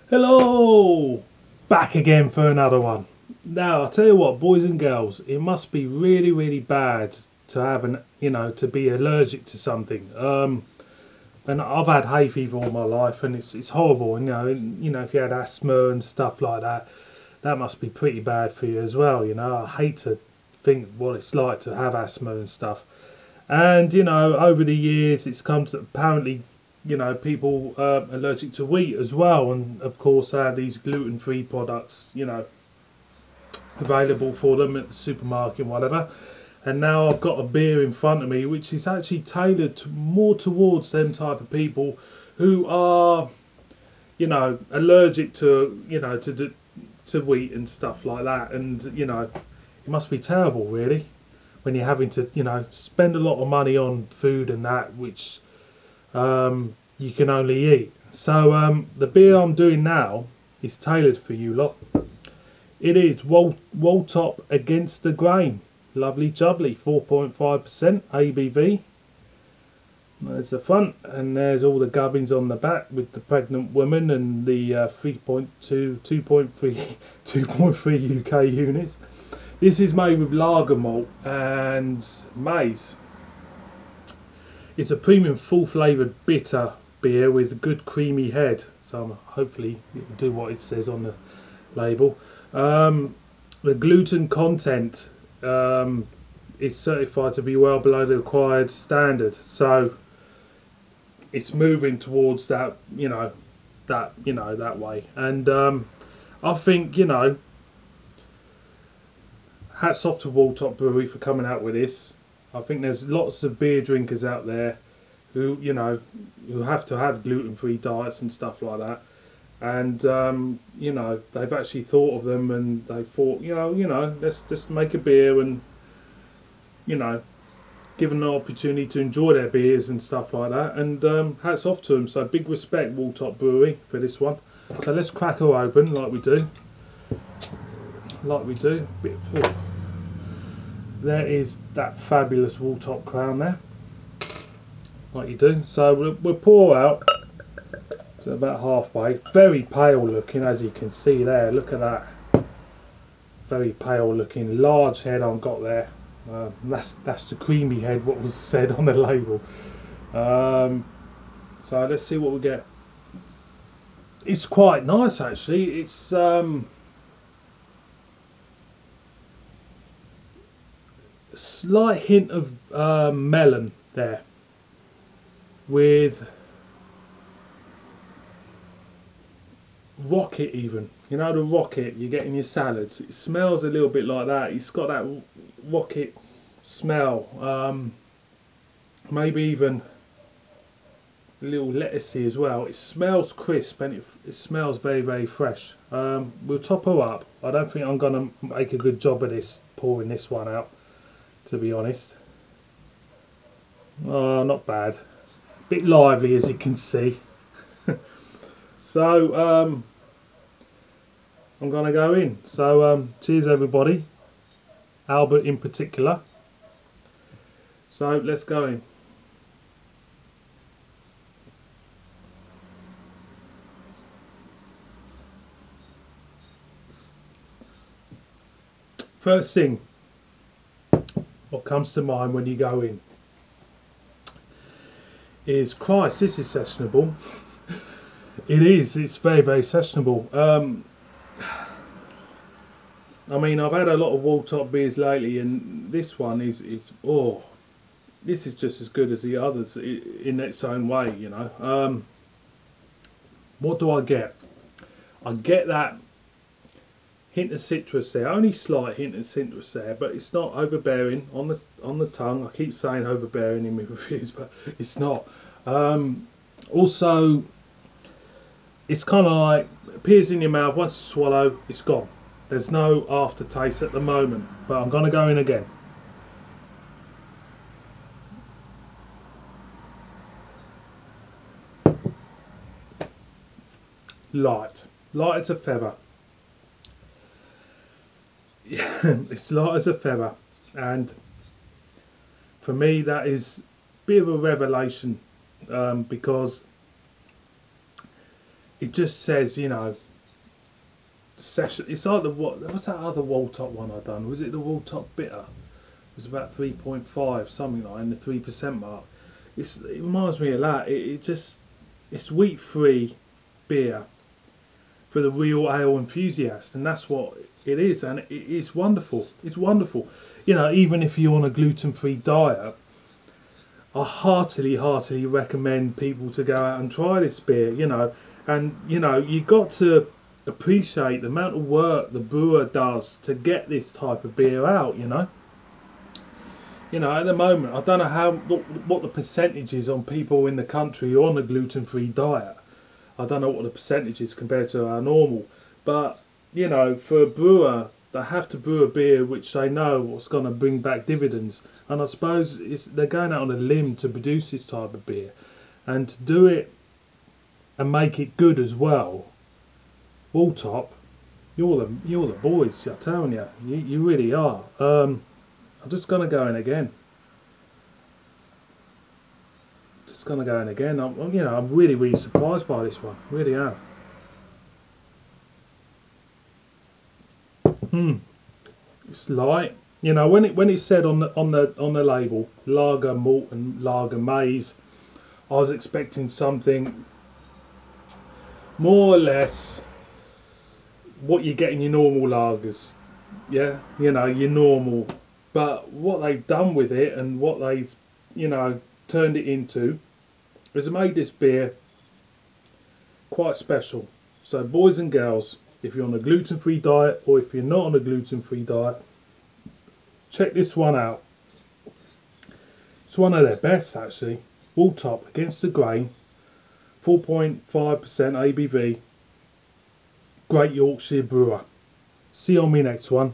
Hello! Back again for another one. Now, I'll tell you what, boys and girls, it must be really, really bad to have to be allergic to something. And I've had hay fever all my life, and it's horrible. If you had asthma and stuff like that, that must be pretty bad for you as well. I hate to think what it's like to have asthma and stuff. And over the years, it's come to apparently, people allergic to wheat as well, and of course, have these gluten-free products, available for them at the supermarket and whatever. And now I've got a beer in front of me, which is actually tailored more towards them type of people who are, allergic to, to wheat and stuff like that. And it must be terrible, really, when you're having to, spend a lot of money on food and that, which you can only eat. So the beer I'm doing now is tailored for you lot. It is Wold Top Against the Grain. Lovely jubbly, 4.5% ABV. There's the front, and there's all the gubbins on the back with the pregnant woman and the 2.3 UK units. This is made with lager malt and maize. It's a premium full flavoured bitter beer with a good creamy head. So hopefully it'll do what it says on the label. The gluten content is certified to be well below the required standard. So it's moving towards that, that way. And I think, hats off to Wold Brewery for coming out with this. I think there's lots of beer drinkers out there who who have to have gluten-free diets and stuff like that, and they've actually thought of them, and they thought let's just make a beer and give them an opportunity to enjoy their beers and stuff like that. And hats off to them. So big respect, Wold Brewery, for this one. So let's crack her open like we do. There is that fabulous Wold crown there, like you do. So we'll pour out to about halfway. Very pale looking, as you can see there. Look at that. Very pale looking, large head I've got there. That's the creamy head, what was said on the label. So let's see what we get. It's quite nice actually. It's slight hint of melon there, with rocket even. The rocket you get in your salads. It smells a little bit like that. It's got that rocket smell. Maybe even a little lettucey as well. It smells crisp, and it smells very, very fresh. We'll top her up. I don't think I'm going to make a good job of this, pouring this one out, to be honest. Oh, not bad. Bit lively, as you can see. So I'm going to go in. So cheers everybody, Albert in particular. So let's go in. First thing what comes to mind when you go in is, Christ, this is sessionable. It is, it's very, very sessionable. I mean, I've had a lot of Wold beers lately, and this one is this is just as good as the others in its own way, What do I get? I get that hint of citrus there, only slight hint of citrus there, but it's not overbearing on the tongue. I keep saying overbearing in my reviews, but it's not. Also, it's kind of like, it appears in your mouth, once you swallow, it's gone. There's no aftertaste at the moment, but I'm going to go in again. Light as a feather. It's light as a feather, and for me that is a bit of a revelation, because it just says, you know, session. It's like what's that other Wold Top one I done? Was it the Wold Top Bitter? It was about 3.5, something like in the 3% mark. It reminds me of that. It's wheat free beer for the real ale enthusiast, and that's what it is, and it's wonderful. It's wonderful. You know, even if you're on a gluten-free diet, I heartily recommend people to go out and try this beer. You know, and you know you got to appreciate the amount of work the brewer does to get this type of beer out. You know, at the moment, I don't know what the percentage is on people in the country who are on a gluten-free diet. I don't know what the percentage is compared to our normal, but you know, for a brewer, they have to brew a beer which they know what's going to bring back dividends. And I suppose they're going out on a limb to produce this type of beer, and to do it and make it good as well. Wold Top, you're the boys. I'm telling you, you really are. I'm just gonna go in again. I'm really surprised by this one. Really am. It's light. You know, when it said on the label lager malt and lager maize, I was expecting something more or less what you get in your normal lagers. Yeah, you know, your normal. But what they've done with it and what they've, you know, turned it into has made this beer quite special. So boys and girls, if you're on a gluten-free diet or if you're not on a gluten-free diet, check this one out. It's one of their best actually. Wold Top Against the Grain, 4.5% ABV, Great Yorkshire brewer. See you on my next one.